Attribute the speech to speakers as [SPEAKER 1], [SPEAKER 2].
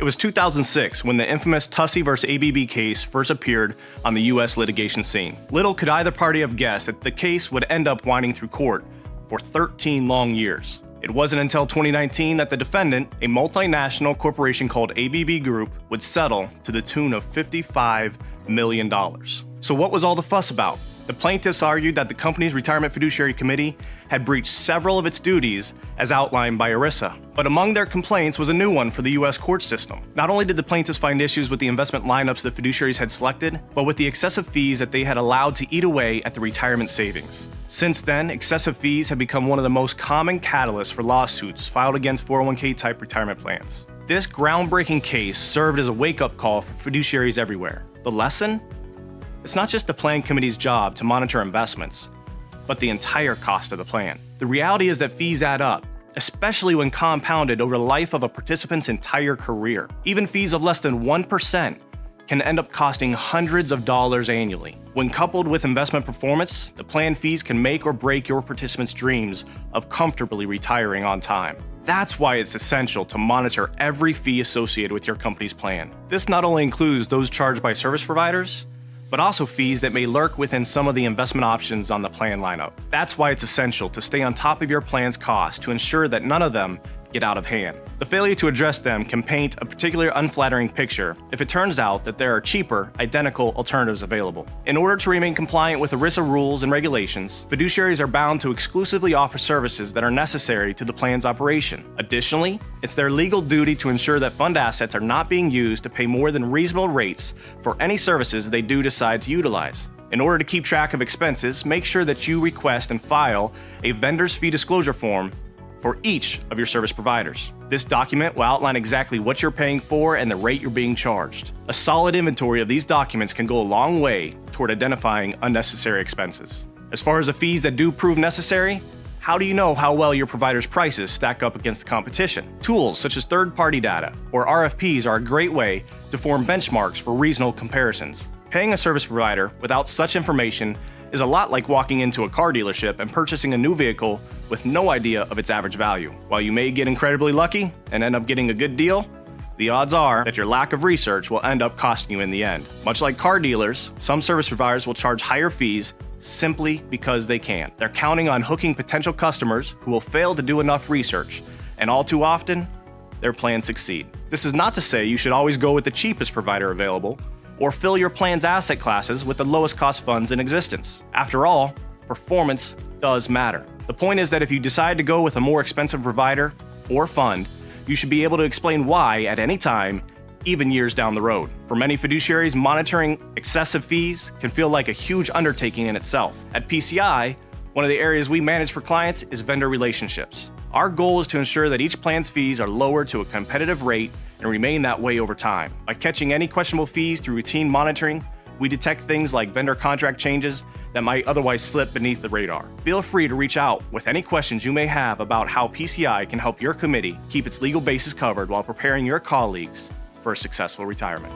[SPEAKER 1] It was 2006 when the infamous Tussey vs. ABB case first appeared on the U.S. litigation scene. Little could either party have guessed that the case would end up winding through court for 13 long years. It wasn't until 2019 that the defendant, a multinational corporation called ABB Group, would settle to the tune of $55 million. So what was all the fuss about? The plaintiffs argued that the company's retirement fiduciary committee had breached several of its duties as outlined by ERISA. But among their complaints was a new one for the U.S. court system. Not only did the plaintiffs find issues with the investment lineups the fiduciaries had selected, but with the excessive fees that they had allowed to eat away at the retirement savings. Since then, excessive fees have become one of the most common catalysts for lawsuits filed against 401k-type retirement plans. This groundbreaking case served as a wake-up call for fiduciaries everywhere. The lesson? It's not just the plan committee's job to monitor investments, but the entire cost of the plan. The reality is that fees add up, especially when compounded over the life of a participant's entire career. Even fees of less than 1% can end up costing hundreds of dollars annually. When coupled with investment performance, the plan fees can make or break your participants' dreams of comfortably retiring on time. That's why it's essential to monitor every fee associated with your company's plan. This not only includes those charged by service providers, but also fees that may lurk within some of the investment options on the plan lineup. That's why it's essential to stay on top of your plan's costs to ensure that none of them get out of hand. The failure to address them can paint a particularly unflattering picture if it turns out that there are cheaper, identical alternatives available. In order to remain compliant with ERISA rules and regulations, fiduciaries are bound to exclusively offer services that are necessary to the plan's operation. Additionally, it's their legal duty to ensure that fund assets are not being used to pay more than reasonable rates for any services they do decide to utilize. In order to keep track of expenses, make sure that you request and file a vendor's fee disclosure form for each of your service providers. This document will outline exactly what you're paying for and the rate you're being charged. A solid inventory of these documents can go a long way toward identifying unnecessary expenses. As far as the fees that do prove necessary, how do you know how well your provider's prices stack up against the competition? Tools such as third-party data or RFPs are a great way to form benchmarks for reasonable comparisons. Paying a service provider without such information is a lot like walking into a car dealership and purchasing a new vehicle with no idea of its average value. While you may get incredibly lucky and end up getting a good deal, the odds are that your lack of research will end up costing you in the end. Much like car dealers, some service providers will charge higher fees simply because they can. They're counting on hooking potential customers who will fail to do enough research, and all too often, their plans succeed. This is not to say you should always go with the cheapest provider available, or fill your plan's asset classes with the lowest cost funds in existence. After all, performance does matter. The point is that if you decide to go with a more expensive provider or fund, you should be able to explain why at any time, even years down the road. For many fiduciaries, monitoring excessive fees can feel like a huge undertaking in itself. At PCI, one of the areas we manage for clients is vendor relationships. Our goal is to ensure that each plan's fees are lowered to a competitive rate and remain that way over time. By catching any questionable fees through routine monitoring, we detect things like vendor contract changes that might otherwise slip beneath the radar. Feel free to reach out with any questions you may have about how PCI can help your committee keep its legal bases covered while preparing your colleagues for a successful retirement.